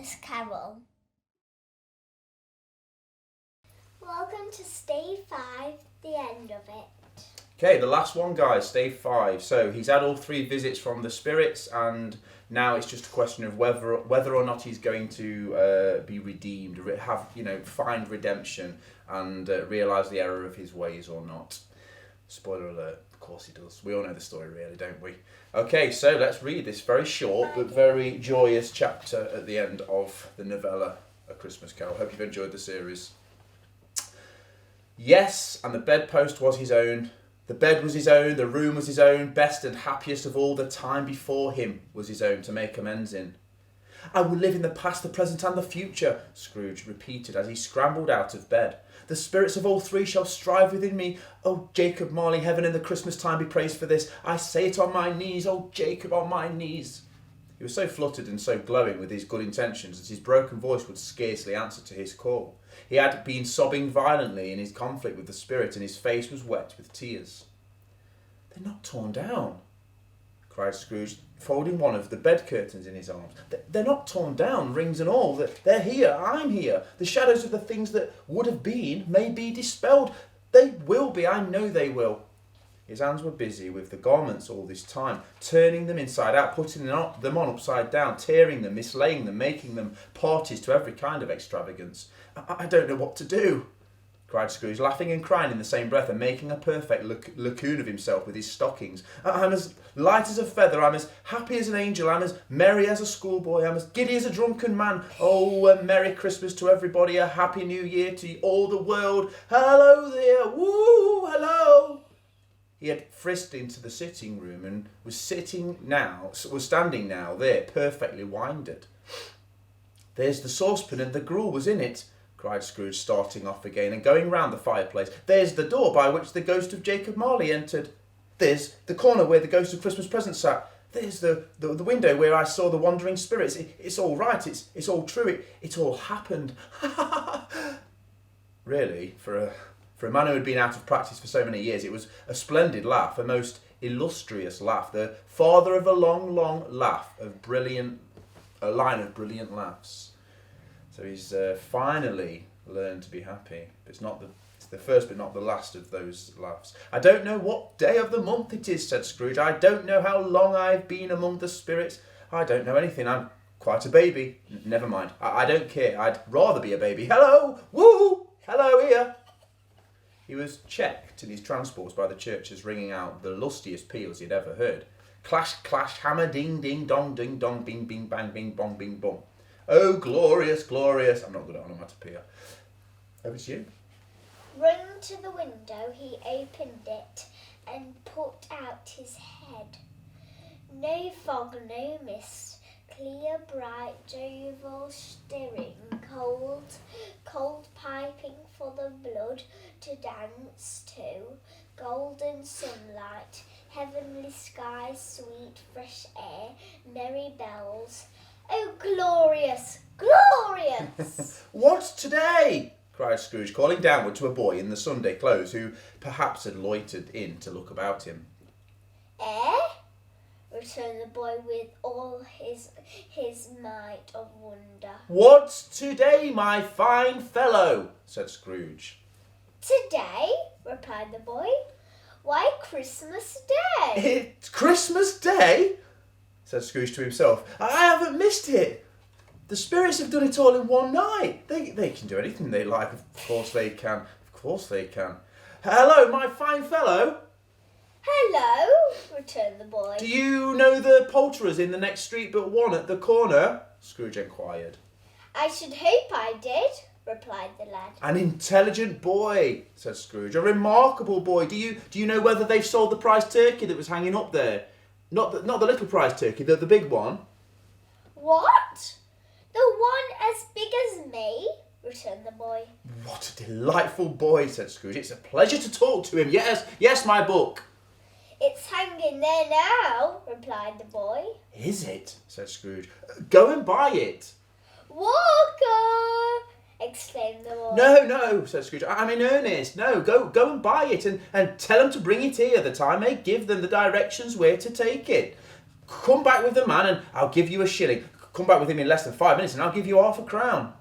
Christmas Carol. Welcome to Stave 5, the end of it. Okay, the last one, guys, Stave 5. So he's had all 3 visits from the spirits, and now it's just a question of whether or not he's going to be redeemed, find redemption, and realise the error of his ways or not. Spoiler alert, of course he does. We all know the story, really, don't we? Okay, so let's read this very short but very joyous chapter at the end of the novella, A Christmas Carol. Hope you've enjoyed the series. Yes, and the bedpost was his own. The bed was his own, the room was his own, best and happiest of all, the time before him was his own to make amends in. I will live in the past, the present and the future, Scrooge repeated as he scrambled out of bed. The spirits of all 3 shall strive within me. Oh, Jacob Marley, heaven in the Christmas time be praised for this. I say it on my knees, oh, Jacob, on my knees. He was so fluttered and so glowing with his good intentions that his broken voice would scarcely answer to his call. He had been sobbing violently in his conflict with the spirit, and his face was wet with tears. They're not torn down, cried Scrooge, folding one of the bed curtains in his arms. They're not torn down, rings and all. They're here, I'm here. The shadows of the things that would have been may be dispelled. They will be, I know they will. His hands were busy with the garments all this time, turning them inside out, putting them on upside down, tearing them, mislaying them, making them parties to every kind of extravagance. I don't know what to do, cried Scrooge, laughing and crying in the same breath and making a perfect lacoon of himself with his stockings. I'm as light as a feather, I'm as happy as an angel, I'm as merry as a schoolboy, I'm as giddy as a drunken man. Oh, a Merry Christmas to everybody, a Happy New Year to all the world. Hello there, woo, hello. He had frisked into the sitting room and was standing now there, perfectly winded. There's the saucepan and the gruel was in it, cried Scrooge, starting off again and going round the fireplace. There's the door by which the ghost of Jacob Marley entered. There's the corner where the ghost of Christmas Present sat. There's the window where I saw the wandering spirits. It's all right. It's all true. It all happened. Really, for a man who had been out of practice for so many years, it was a splendid laugh, a most illustrious laugh, the father of a long, long laugh of a line of brilliant laughs. So he's finally learned to be happy. It's the first but not the last of those laughs. I don't know what day of the month it is, said Scrooge. I don't know how long I've been among the spirits. I don't know anything. I'm quite a baby. Never mind. I don't care. I'd rather be a baby. Hello! Woo! Hello here! He was checked in his transports by the churches ringing out the lustiest peals he'd ever heard. Clash, clash, hammer, ding, ding, dong, ding, dong, bing, bing, bang, bing, bong, bing, bong. Oh, glorious, glorious. I'm not good at onomatopoeia. Over to you. Running to the window, he opened it and put out his head. No fog, no mist, clear, bright, jovial, stirring, cold piping for the blood to dance to, golden sunlight, heavenly skies, sweet fresh air, merry bells. Oh, glorious, glorious! What's today? Cried Scrooge, calling downward to a boy in the Sunday clothes who perhaps had loitered in to look about him. Eh? Returned the boy with all his might of wonder. What's today, my fine fellow? Said Scrooge. Today? Replied the boy. Why, Christmas Day. It's Christmas Day? Said Scrooge to himself. I haven't missed it. The spirits have done it all in one night. They can do anything they like. Of course they can. Of course they can. Hello, my fine fellow. Hello, returned the boy. Do you know the poulterers in the next street but one at the corner? Scrooge enquired. I should hope I did, replied the lad. An intelligent boy, said Scrooge. A remarkable boy. Do you know whether they've sold the prize turkey that was hanging up there? Not the little prize turkey, the big one. What? The one as big as me? Returned the boy. What a delightful boy, said Scrooge. It's a pleasure to talk to him. Yes, my book. It's hanging there now, replied the boy. Is it? Said Scrooge. Go and buy it. Walker! Exclaimed the boy. No, said Scrooge. I'm in earnest. No, go and buy it and tell them to bring it here that I may give them the directions where to take it. Come back with the man and I'll give you a shilling. Come back with him in less than 5 minutes and I'll give you £half.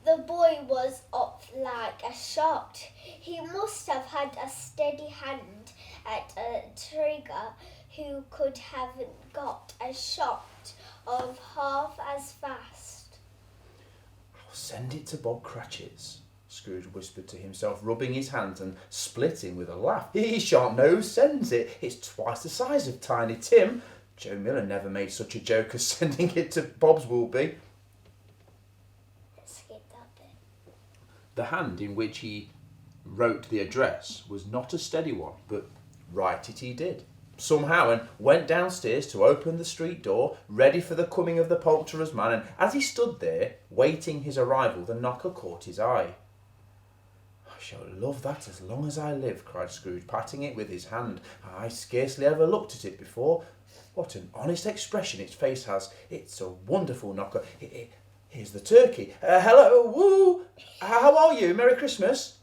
The boy was up like a shot. He must have had a steady hand at a trigger who could have got a shot of half as fast. I'll send it to Bob Cratchit's, Scrooge whispered to himself, rubbing his hands and splitting with a laugh. He shan't know who sends it. It's twice the size of Tiny Tim. Joe Miller never made such a joke as sending it to Bob's will be. Let's skip that bit. The hand in which he wrote the address was not a steady one, but write it he did, somehow, and went downstairs to open the street door, ready for the coming of the poulterer's man, and as he stood there, waiting his arrival, the knocker caught his eye. I shall love that as long as I live, cried Scrooge, patting it with his hand. I scarcely ever looked at it before. What an honest expression its face has. It's a wonderful knocker. Here's the turkey. Hello, woo! How are you? Merry Christmas.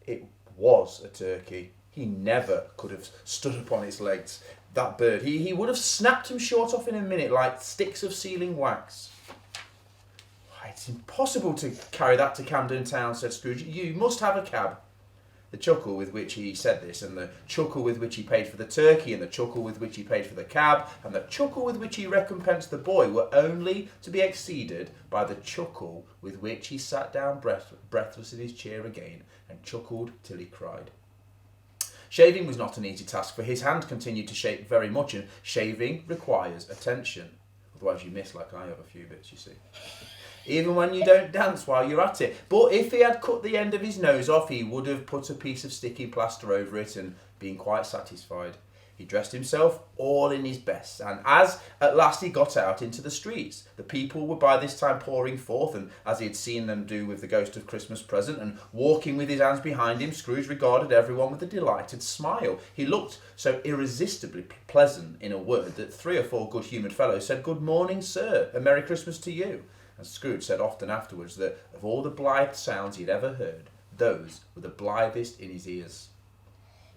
It was a turkey. He never could have stood upon its legs, that bird. He would have snapped him short off in a minute like sticks of sealing wax. Why, it's impossible to carry that to Camden Town, said Scrooge. You must have a cab. The chuckle with which he said this, and the chuckle with which he paid for the turkey, and the chuckle with which he paid for the cab, and the chuckle with which he recompensed the boy were only to be exceeded by the chuckle with which he sat down breathless in his chair again, and chuckled till he cried. Shaving was not an easy task, for his hand continued to shake very much, and shaving requires attention. Otherwise you miss, like I have, a few bits, you see. Even when you don't dance while you're at it. But if he had cut the end of his nose off, he would have put a piece of sticky plaster over it and been quite satisfied. He dressed himself all in his best, and as at last he got out into the streets, the people were by this time pouring forth, and as he had seen them do with the Ghost of Christmas Present, and walking with his hands behind him, Scrooge regarded everyone with a delighted smile. He looked so irresistibly pleasant, in a word, that 3 or 4 good-humoured fellows said, "Good morning, sir, and Merry Christmas to you." And Scrooge said often afterwards that of all the blithe sounds he'd ever heard, those were the blithest in his ears.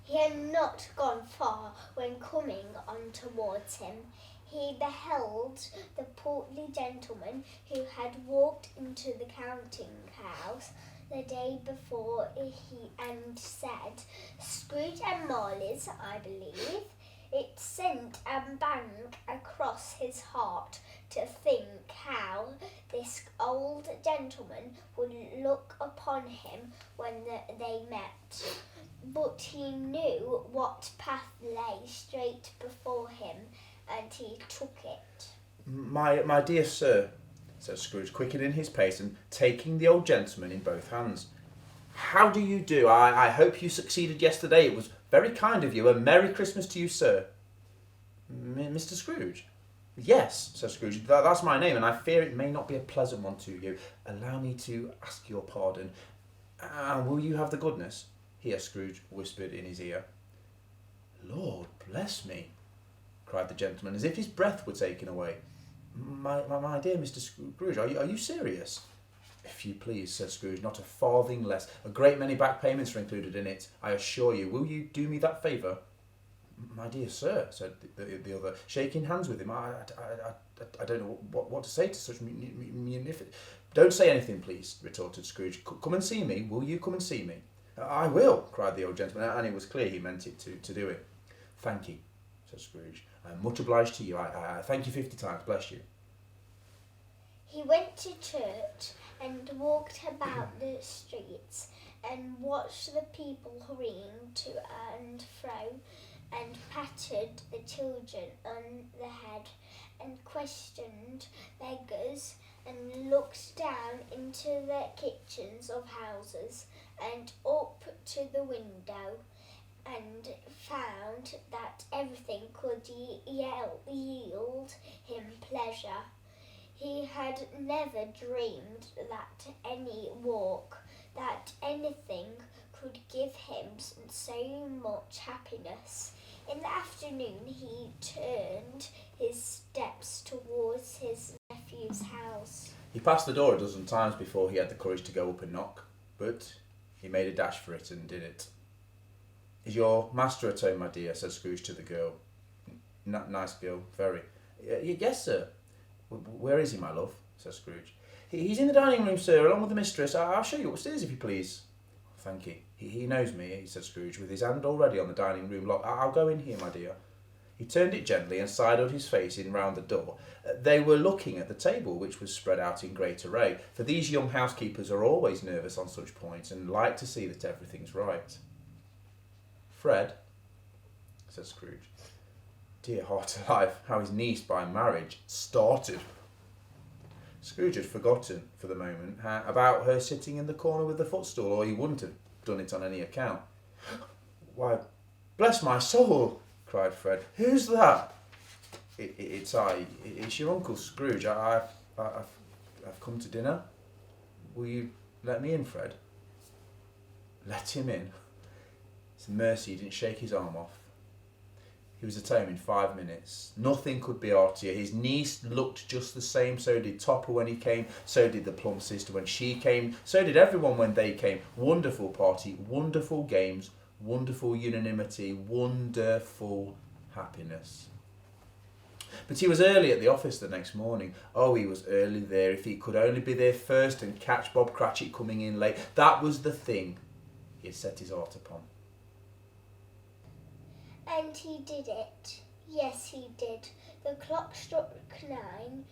He had not gone far when, coming on towards him, he beheld the portly gentleman who had walked into the counting-house the day before and said, "Scrooge and Marley's, I believe." It sent a bang across his heart to think how this old gentleman would look upon him when they met. But he knew what path lay straight before him, and he took it. My dear sir," said Scrooge, quickening his pace and taking the old gentleman in both hands. "How do you do? I hope you succeeded yesterday. It was very kind of you. A Merry Christmas to you, sir." "Mr. Scrooge?" "Yes," said Scrooge. "That's my name, and I fear it may not be a pleasant one to you. Allow me to ask your pardon. Will you have the goodness?" Here Scrooge whispered in his ear. "Lord bless me," cried the gentleman, as if his breath were taken away. My dear Mr. Scrooge, are you serious?" "If you please," said Scrooge, "not a farthing less. A great many back payments are included in it, I assure you. Will you do me that favour?" "My dear sir," said the other, shaking hands with him, I don't know what to say to such munificent..." "Don't say anything, please," retorted Scrooge. "Come and see me. Will you come and see me?" "I will," cried the old gentleman, and it was clear he meant it to do it. "Thank you," said Scrooge. "I'm much obliged to you. I thank you 50 times. Bless you." He went to church and walked about the streets and watched the people hurrying to and fro, and patted the children on the head, and questioned beggars, and looked down into the kitchens of houses and up to the window, and found that everything could yield him pleasure. He had never dreamed that any walk, that anything could give him so much happiness. In the afternoon he turned his steps towards his nephew's house. He passed the door a dozen times before he had the courage to go up and knock, but he made a dash for it and did it. "Is your master at home, my dear?" said Scrooge to the girl. Nice girl, very. "Yes, sir." Where is he, my love? Said Scrooge. He's in the dining room, sir, along with the mistress. I'll show you upstairs if you please. Thank you. He knows me, said Scrooge, with his hand already on the dining room lock. I'll go in here, my dear. He turned it gently and sidled his face in round the door. They were looking at the table, which was spread out in great array, for these young housekeepers are always nervous on such points and like to see that everything's right. Fred, said Scrooge. Dear heart alive, how his niece by marriage started. Scrooge had forgotten, for the moment, about her sitting in the corner with the footstool, or he wouldn't have done it on any account. Why, bless my soul, cried Fred. Who's that? It's I. It's your Uncle Scrooge. I've come to dinner. Will you let me in, Fred? Let him in? It's a mercy he didn't shake his arm off. He was at home in 5 minutes. Nothing could be heartier. His niece looked just the same. So did Topper when he came. So did the plump sister when she came. So did everyone when they came. Wonderful party, wonderful games, wonderful unanimity, wonderful happiness. But he was early at the office the next morning. Oh, he was early there. If he could only be there first and catch Bob Cratchit coming in late. That was the thing he had set his heart upon. And he did it. Yes, he did. The clock struck 9.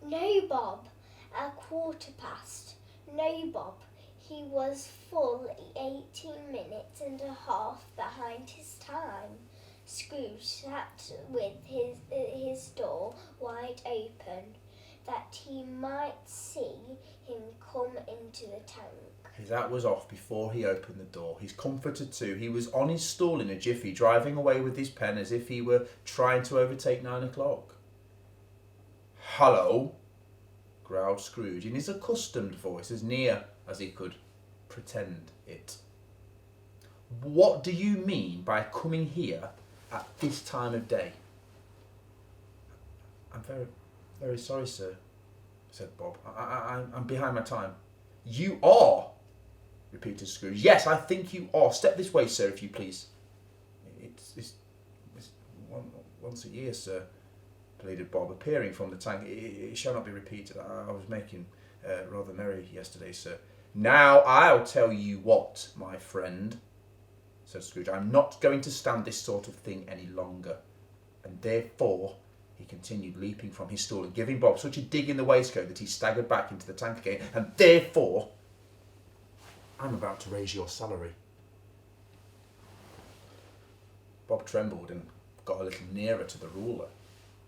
No, Bob. 1:15. No, Bob. He was full 18 minutes and a half behind his time. Scrooge sat with his door wide open, that he might see him come into the tank. His hat was off before he opened the door. His comforter too. He was on his stool in a jiffy, driving away with his pen as if he were trying to overtake 9 o'clock. Hello, growled Scrooge in his accustomed voice, as near as he could pretend it. What do you mean by coming here at this time of day? I'm very, very sorry, sir, said Bob. I'm behind my time. You are, repeated Scrooge. Yes, I think you are. Step this way, sir, if you please. It's once a year, sir, pleaded Bob, appearing from the tank. It shall not be repeated. I was making rather merry yesterday, sir. Now I'll tell you what, my friend, said Scrooge. I'm not going to stand this sort of thing any longer. And therefore, he continued, leaping from his stool and giving Bob such a dig in the waistcoat that he staggered back into the tank again, and therefore, I'm about to raise your salary. Bob trembled and got a little nearer to the ruler.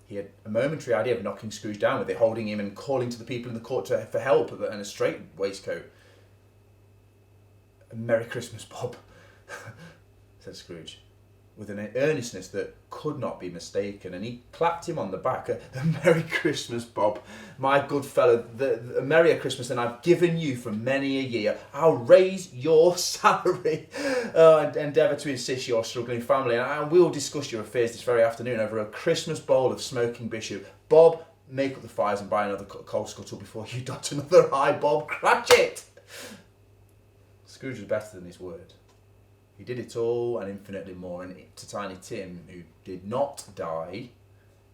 He had a momentary idea of knocking Scrooge down with it, holding him and calling to the people in the court for help and a straight waistcoat. Merry Christmas, Bob, said Scrooge, with an earnestness that could not be mistaken, and he clapped him on the back. A Merry Christmas, Bob, my good fellow, a merrier Christmas than I've given you for many a year. I'll raise your salary and endeavour to assist your struggling family, and we'll discuss your affairs this very afternoon over a Christmas bowl of smoking bishop. Bob, make up the fires and buy another coal scuttle before you dot another eye, Bob Cratchit. Scrooge was better than his word. He did it all and infinitely more, and to Tiny Tim, who did not die,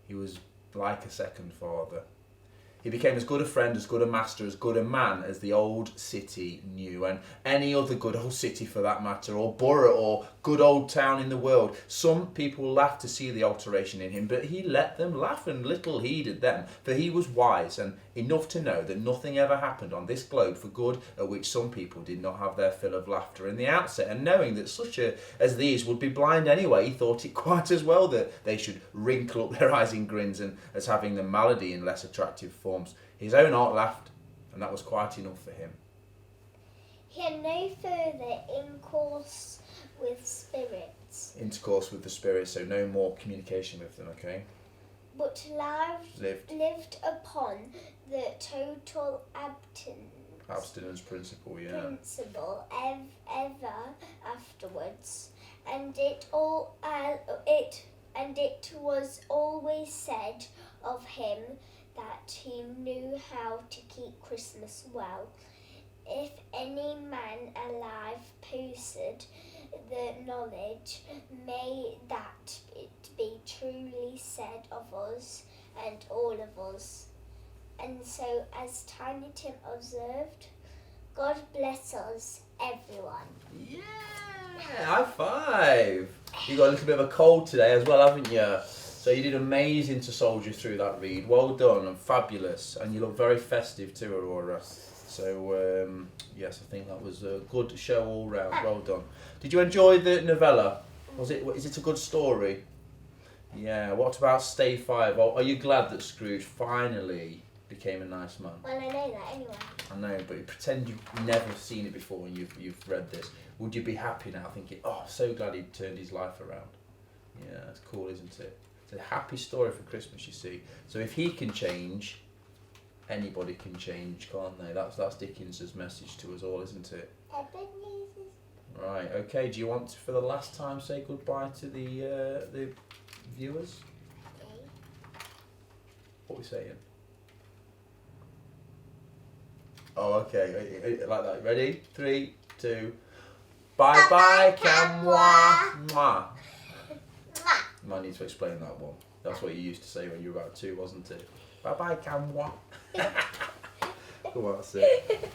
he was like a second father. He became as good a friend, as good a master, as good a man as the old city knew, and any other good old city for that matter, or borough, or good old town in the world. Some people laughed to see the alteration in him, but he let them laugh and little heeded them, for he was wise and enough to know that nothing ever happened on this globe for good at which some people did not have their fill of laughter in the outset, and knowing that such as these would be blind anyway, he thought it quite as well that they should wrinkle up their eyes in grins and as having the malady in less attractive forms. His own heart laughed, and that was quite enough for him. He had no further intercourse with the spirits, so no more communication with them, okay? But lived upon the total abstinence principle, yeah. Ever afterwards, and it was always said of him that he knew how to keep Christmas well. If any man alive possessed the knowledge, may that it be truly said of us and all of us. And so, as Tiny Tim observed, God bless us, everyone. Yeah, high five. You got a little bit of a cold today as well, haven't you? So you did amazing to soldier through that read. Well done and fabulous. And you look very festive too, Aurora. So, yes, I think that was a good show all round. Well done. Did you enjoy the novella? Is it a good story? Yeah. What about Stave 5? Are you glad that Scrooge finally became a nice man? Well, I know that anyway. I know, but pretend you've never seen it before and you've read this. Would you be happy now thinking, oh, so glad he turned his life around? Yeah, that's cool, isn't it? It's a happy story for Christmas, you see. So if he can change, anybody can change, can't they? That's Dickens's message to us all, isn't it? Right, okay. Do you want to, for the last time, say goodbye to the viewers? Okay. What are we saying? Oh, okay. Like that. Ready? 3, 2. Bye bye, Camwa. Mwah. Might need to explain that one. That's what you used to say when you were about 2, wasn't it? Bye bye, Camwa. Come on, that's it.